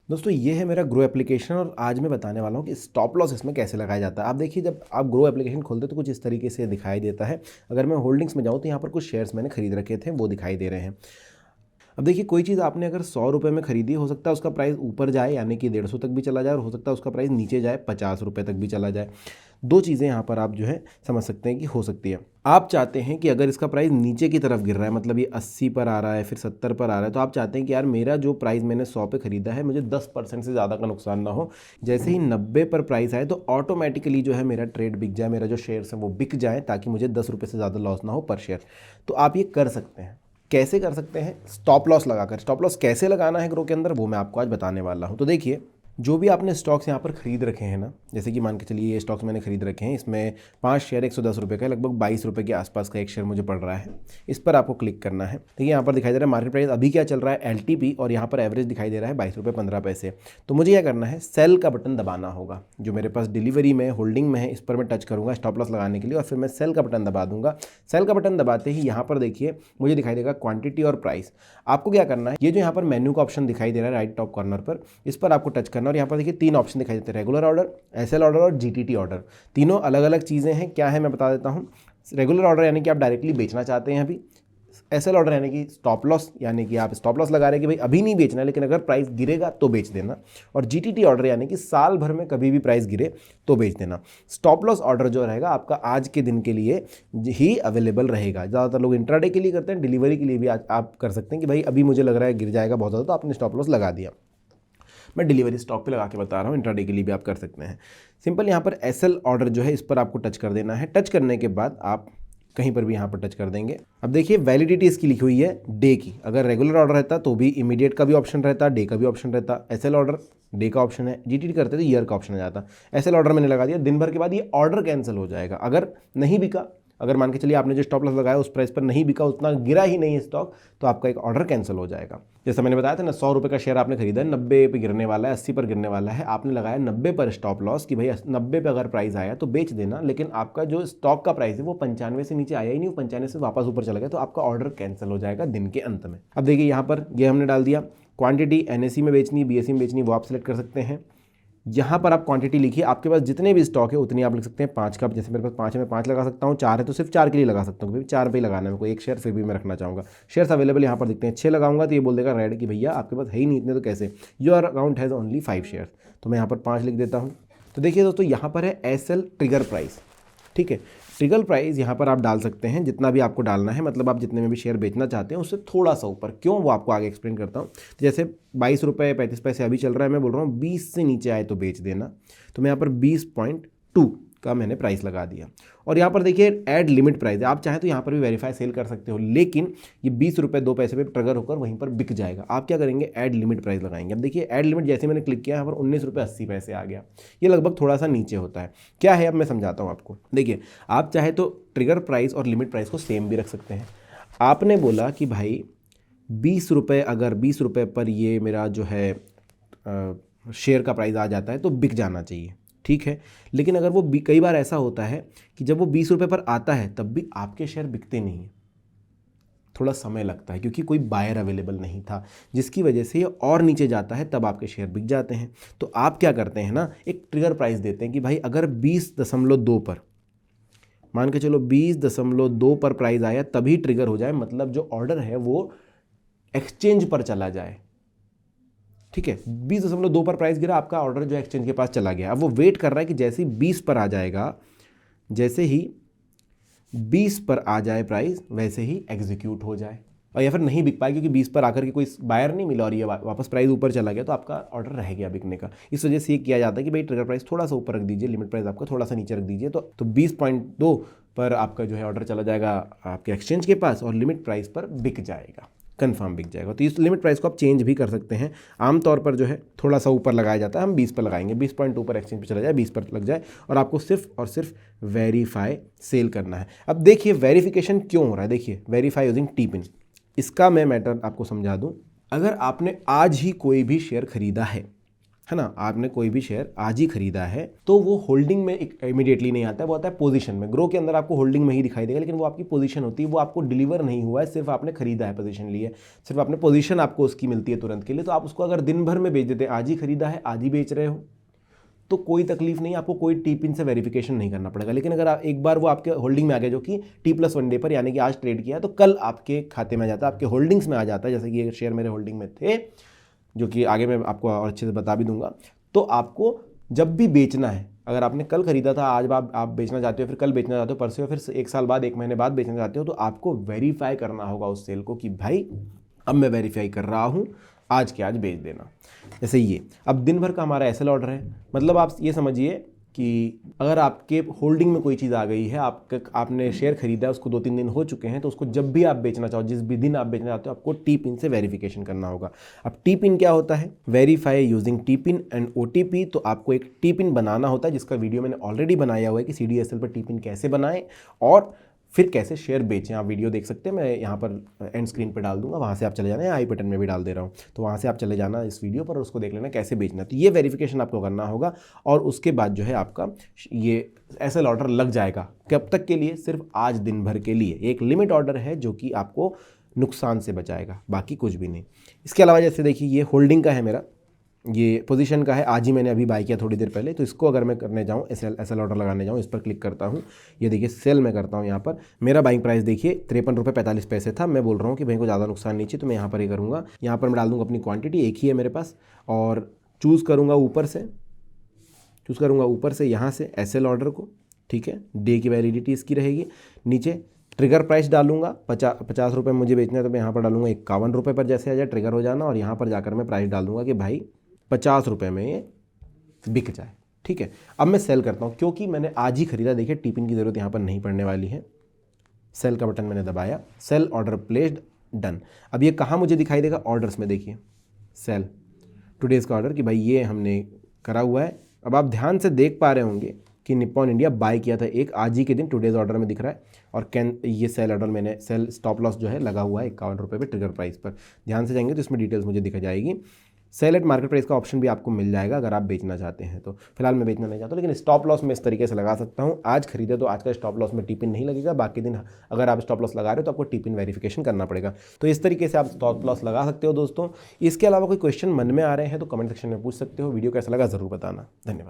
दोस्तों ये है मेरा ग्रो एप्लीकेशन और आज मैं बताने वाला हूँ कि स्टॉप लॉस इसमें कैसे लगाया जाता है। आप देखिए, जब आप ग्रो एप्लीकेशन खोलते हो तो कुछ इस तरीके से दिखाई देता है। अगर मैं होल्डिंग्स में जाऊँ तो यहाँ पर कुछ शेयर्स मैंने खरीद रखे थे, वो दिखाई दे रहे हैं। अब देखिए, कोई चीज़ आपने अगर 100 रुपये में खरीदी, हो सकता है उसका प्राइस ऊपर जाए यानी कि 150 तक भी चला जाए, और हो सकता है उसका प्राइस नीचे जाए 50 रुपये तक भी चला जाए। दो चीज़ें यहाँ पर आप जो है समझ सकते हैं कि हो सकती है। आप चाहते हैं कि अगर इसका प्राइस नीचे की तरफ गिर रहा है, मतलब ये 80 पर आ रहा है, फिर 70 पर आ रहा है, तो आप चाहते हैं कि यार मेरा जो प्राइस मैंने 100 पे खरीदा है, मुझे 10% से ज़्यादा का नुकसान ना हो। जैसे ही 90 पर प्राइस आए तो ऑटोमेटिकली जो है मेरा ट्रेड बिक जाए, मेरा जो शेयर्स है वो बिक जाए, ताकि मुझे 10 रुपये से ज़्यादा लॉस ना हो पर शेयर। तो आप ये कर सकते हैं। कैसे कर सकते हैं? स्टॉप लॉस लगाकर। स्टॉप लॉस कैसे लगाना है ग्रो के अंदर, वो मैं आपको आज बताने वाला हूँ। तो देखिए, जो भी आपने स्टॉक्स यहाँ पर खरीद रखे हैं ना, जैसे कि मान के चलिए ये स्टॉक्स मैंने खरीद रखे हैं, इसमें 5 शेयर 110 रुपये का है, लगभग 22 रुपये के आसपास का एक शेयर मुझे पड़ रहा है। इस पर आपको क्लिक करना है। देखिए यहाँ पर दिखाई दे रहा है मार्केट प्राइस अभी क्या चल रहा है, LTP, और यहाँ पर एवरेज दिखाई दे रहा है 22 रुपये 15 पैसे। तो मुझे क्या करना है, सेल का बटन दबाना होगा। जो मेरे पास डिलीवरी में होल्डिंग में है, इस पर मैं टच करूँगा स्टॉप लॉस लगाने के लिए, और फिर मैं सेल का बटन दबा दूंगा। सेल का बटन दबाते ही यहाँ पर देखिए मुझे दिखाई देगा क्वांटिटी और प्राइस। आपको क्या करना है, ये जो यहाँ पर मेन्यू का ऑप्शन दिखाई दे रहा है राइट टॉप कॉर्नर पर, इस पर आपको टच करना, और यहाँ पर देखिए 3 ऑप्शन दिखाई देते हैं, रेगुलर ऑर्डर, SL ऑर्डर और GTT ऑर्डर। तीनों अलग अलग चीज़ें हैं। क्या है मैं बता देता हूँ। रेगुलर ऑर्डर यानी कि आप डायरेक्टली बेचना चाहते हैं अभी। SL ऑर्डर यानी कि स्टॉप लॉस, यानी कि आप स्टॉप लॉस लगा रहे हैं कि भाई अभी नहीं बेचना है, लेकिन अगर प्राइस गिरेगा तो बेच देना। और GTT ऑर्डर यानी कि साल भर में कभी भी प्राइस गिरे तो बेच देना। स्टॉप लॉस ऑर्डर जो रहेगा आपका आज के दिन के लिए ही अवेलेबल रहेगा। ज़्यादातर लोग इंट्राडे के लिए करते हैं, डिलीवरी के लिए भी आज आप कर सकते हैं कि भाई अभी मुझे लग रहा है गिर जाएगा बहुत ज़्यादा, तो आपने स्टॉप लॉस लगा दिया। मैं डिलीवरी स्टॉक पे लगा के बता रहा हूँ, इंट्राडे के लिए भी आप कर सकते हैं। सिंपल यहाँ पर SL ऑर्डर जो है इस पर आपको टच कर देना है। टच करने के बाद आप कहीं पर भी यहाँ पर टच कर देंगे। अब देखिए वैलिडिटी इसकी लिखी हुई है डे की। अगर रेगुलर ऑर्डर रहता तो भी इमीडिएट का भी ऑप्शन रहता, डे का भी ऑप्शन रहता। SL ऑर्डर डे का ऑप्शन है, GTT करते तो ईयर का ऑप्शन आ जाता। SL ऑर्डर मैंने लगा दिया, दिन भर के बाद ये ऑर्डर कैंसिल हो जाएगा। अगर नहीं बिका, अगर मान के चलिए आपने जो स्टॉप लॉस लगाया उस प्राइस पर नहीं बिका, उतना गिरा ही नहीं स्टॉक, तो आपका एक ऑर्डर कैंसिल हो जाएगा। जैसा मैंने बताया था ना, 100 रुपये का शेयर आपने खरीदा है, 90 पे गिरने वाला है, 80 पर गिरने वाला है, आपने लगाया 90 पर स्टॉप लॉस कि भाई 90 पे अगर प्राइस आया तो बेच देना, लेकिन आपका जो स्टॉक का प्राइस है वो 95 से नीचे आया ही नहीं, 95 से वापस ऊपर चला गया, तो आपका ऑर्डर कैंसिल हो जाएगा दिन के अंत में। अब देखिए यहाँ पर ये हमने डाल दिया। क्वांटिटी NSE में बेचनी, BSE में बेचनी, वो आप सेलेक्ट कर सकते हैं। यहाँ पर आप क्वांटिटी लिखिए, आपके पास जितने भी स्टॉक है उतनी आप लिख सकते हैं। 5 का, जैसे मेरे पास 5 है, मैं 5 लगा सकता हूँ। 4 है तो सिर्फ 4 के लिए लगा सकता हूँ, क्योंकि 4 पे ही लगाना है मेरे को, एक शेयर फिर भी मैं रखना चाहूँगा। शेयर्स अवेलेबल यहाँ पर दिखते हैं। 6 लगाऊंगा तो ये बोल देगा रेड कि भैया आपके पास है ही नहीं इतने, तो कैसे, your account has only 5 shares. तो मैं यहाँ पर 5 लिख देता हूँ। तो देखिए दोस्तों, यहाँ पर है SL ट्रिगर प्राइस। ठीक है, ट्रिगर प्राइस यहाँ पर आप डाल सकते हैं जितना भी आपको डालना है, मतलब आप जितने में भी शेयर बेचना चाहते हैं उससे थोड़ा सा ऊपर। क्यों, वो आपको आगे एक्सप्लेन करता हूँ। तो जैसे 22 रुपये 35 पैसे अभी चल रहा है, मैं बोल रहा हूँ 20 से नीचे आए तो बेच देना। तो मैं यहाँ पर 20.2 का मैंने प्राइस लगा दिया। और यहाँ पर देखिए ऐड लिमिट प्राइस है, आप चाहें तो यहाँ पर भी वेरीफाई सेल कर सकते हो, लेकिन ये 20 रुपये 2 पैसे पे ट्रिगर होकर वहीं पर बिक जाएगा। आप क्या करेंगे, ऐड लिमिट प्राइस लगाएंगे। अब देखिए ऐड लिमिट जैसे मैंने क्लिक किया, यहाँ पर 19 रुपये 80 पैसे आ गया। ये लगभग थोड़ा सा नीचे होता है। क्या है, अब मैं समझाता हूँ आपको। देखिए, आप चाहे तो ट्रिगर प्राइस और लिमिट प्राइस को सेम भी रख सकते हैं। आपने बोला कि भाई 20 रुपये, अगर 20 रुपये पर ये मेरा जो है शेयर का प्राइस आ जाता है तो बिक जाना चाहिए, ठीक है। लेकिन अगर वो कई बार ऐसा होता है कि जब वो 20 रुपये पर आता है तब भी आपके शेयर बिकते नहीं हैं, थोड़ा समय लगता है, क्योंकि कोई बायर अवेलेबल नहीं था, जिसकी वजह से ये और नीचे जाता है, तब आपके शेयर बिक जाते हैं। तो आप क्या करते हैं ना, एक ट्रिगर प्राइस देते हैं कि भाई अगर 20.2 पर, मान के चलो 20.2 पर प्राइस आया तभी ट्रिगर हो जाए, मतलब जो ऑर्डर है वो एक्सचेंज पर चला जाए। ठीक है, 20.2 पर प्राइस गिरा, आपका ऑर्डर जो एक्सचेंज के पास चला गया। अब वो वेट कर रहा है कि जैसे ही 20 पर आ जाएगा, जैसे ही 20 पर आ जाए प्राइस, वैसे ही एग्जीक्यूट हो जाए। और या फिर नहीं बिक पाए, क्योंकि 20 पर आकर के कोई बायर नहीं मिला और ये वापस प्राइस ऊपर चला गया, तो आपका ऑर्डर रह गया बिकने का। इस वजह से ये किया जाता है कि भाई ट्रिगर प्राइस थोड़ा सा ऊपर रख दीजिए, लिमिट प्राइस आपका थोड़ा सा नीचे रख दीजिए। तो 20.2 पर आपका जो है ऑर्डर चला जाएगा आपके एक्सचेंज के पास, और लिमिट प्राइस पर बिक जाएगा, कंफर्म बिक जाएगा। तो इस लिमिट प्राइस को आप चेंज भी कर सकते हैं। आमतौर पर जो है थोड़ा सा ऊपर लगाया जाता है, हम 20 पर लगाएंगे, 20.2 पर एक्सचेंज पे चला जाए, 20 पर लग जाए, और आपको सिर्फ और सिर्फ वेरीफाई सेल करना है। अब देखिए वेरिफिकेशन क्यों हो रहा है, देखिए वेरीफाई यूजिंग टी-पिन, इसका मैं मैटर आपको समझा दूं। अगर आपने आज ही कोई भी शेयर खरीदा है, है ना, आपने कोई भी शेयर आज ही खरीदा है तो वो होल्डिंग में इमीडिएटली नहीं आता है, वो आता है पोजीशन में। ग्रो के अंदर आपको होल्डिंग में ही दिखाई देगा, लेकिन वो आपकी पोजीशन होती है, वो आपको डिलीवर नहीं हुआ है, सिर्फ आपने खरीदा है, पोजीशन ली है, सिर्फ आपने पोजीशन आपको उसकी मिलती है तुरंत के लिए। तो आप उसको अगर दिन भर में बेच देते हैं, आज ही खरीदा है आज ही बेच रहे हो, तो कोई तकलीफ नहीं, आपको कोई टी पिन से वेरिफिकेशन नहीं करना पड़ेगा। लेकिन अगर आप एक बार वो आपके होल्डिंग में आ गया, जो कि T+1 डे पर यानी कि आज ट्रेड किया है, तो कल आपके खाते में आ जाता है, आपके होल्डिंग्स में आ जाता है। जैसे कि ये शेयर मेरे होल्डिंग में थे, जो कि आगे मैं आपको और अच्छे से बता भी दूंगा। तो आपको जब भी बेचना है, अगर आपने कल खरीदा था, आज आप बेचना चाहते हो, फिर कल बेचना चाहते हो, परसों, फिर 1 साल बाद, 1 महीने बाद बेचना चाहते हो, तो आपको वेरीफाई करना होगा उस सेल को कि भाई अब मैं वेरीफाई कर रहा हूँ, आज के आज बेच देना। जैसे ये अब दिन भर का हमारा एसएल ऑर्डर है, मतलब आप ये समझिए कि अगर आपके होल्डिंग में कोई चीज़ आ गई है, आपने शेयर खरीदा है, उसको 2-3 दिन हो चुके हैं, तो उसको जब भी आप बेचना चाहो, जिस भी दिन आप बेचना चाहते हो, आपको टी पिन से वेरिफिकेशन करना होगा। अब टी पिन क्या होता है? Verify using T pin and OTP। तो आपको एक टी पिन बनाना होता है, जिसका वीडियो मैंने ऑलरेडी बनाया हुआ है कि CDSL पर टी पिन कैसे बनाएं और फिर कैसे शेयर बेचें। आप वीडियो देख सकते हैं, मैं यहाँ पर एंड स्क्रीन पर डाल दूंगा, वहाँ से आप चले जाना, या आई बटन में भी डाल दे रहा हूँ, तो वहाँ से आप चले जाना इस वीडियो पर और उसको देख लेना कैसे बेचना। तो ये वेरिफिकेशन आपको करना होगा और उसके बाद जो है आपका ये एसएल ऑर्डर लग जाएगा। कब तक के लिए? सिर्फ आज दिन भर के लिए। एक लिमिट ऑर्डर है जो कि आपको नुकसान से बचाएगा, बाकी कुछ भी नहीं। इसके अलावा जैसे देखिए, ये होल्डिंग का है मेरा, ये पोजीशन का है, आज ही मैंने अभी बाय किया थोड़ी देर पहले। तो इसको अगर मैं करने जाऊँ, एसएल ऑर्डर लगाने जाऊँ, इस पर क्लिक करता हूँ, ये देखिए सेल में करता हूँ। यहाँ पर मेरा बाइंग प्राइस देखिए 53.45 था। मैं बोल रहा हूँ कि भाई को ज़्यादा नुकसान नहीं चाहिए, तो मैं यहाँ पर ही करूँगा। यहाँ पर मैं डाल दूँगा अपनी क्वांटिटी, एक ही है मेरे पास, और चूज़ करूँगा ऊपर से, यहाँ से एसएल ऑर्डर को, ठीक है, डे की वैलिडिटी इसकी रहेगी। नीचे ट्रिगर प्राइस डालूंगा, 50 रुपये मुझे बेचना है, तो मैं यहाँ पर डालूंगा 51 रुपये पर, जैसे आ जाए ट्रिगर हो जाना, और यहाँ पर जाकर मैं प्राइस डाल दूंगा कि भाई 50 रुपये में ये बिक जाए, ठीक है। अब मैं सेल करता हूँ, क्योंकि मैंने आज ही खरीदा। देखिए टिपिन की ज़रूरत यहाँ पर नहीं पड़ने वाली है। सेल का बटन मैंने दबाया, सेल ऑर्डर प्लेस्ड, डन। अब ये कहाँ मुझे दिखाई देगा? ऑर्डर्स में। देखिए सेल टुडेज़ का ऑर्डर कि भाई ये हमने करा हुआ है। अब आप ध्यान से देख पा रहे होंगे कि निप्पॉन इंडिया बाय किया था एक आज ही के दिन, टुडेज़ ऑर्डर में दिख रहा है, और ये सेल ऑर्डर मैंने सेल स्टॉप लॉस जो है लगा हुआ है 51 रुपये पे ट्रिगर प्राइस पर। ध्यान से जाएंगे तो इसमें डिटेल्स मुझे दिखा जाएगी। सेल एट मार्केट प्राइस का ऑप्शन भी आपको मिल जाएगा अगर आप बेचना चाहते हैं तो। फिलहाल मैं बेचना नहीं चाहता, लेकिन स्टॉप लॉस मैं इस तरीके से लगा सकता हूँ। आज खरीदे तो आज का स्टॉप लॉस में टिपिन नहीं लगेगा, बाकी दिन अगर आप स्टॉप लॉस लगा रहे हो तो आपको टिपिन वेरिफिकेशन करना पड़ेगा। तो इस तरीके से आप स्टॉप लॉस लगा सकते हो दोस्तों। इसके अलावा कोई क्वेश्चन मन में आ रहे हैं तो कमेंट सेक्शन में पूछ सकते हो। वीडियो कैसा लगा ज़रूर बताना। धन्यवाद।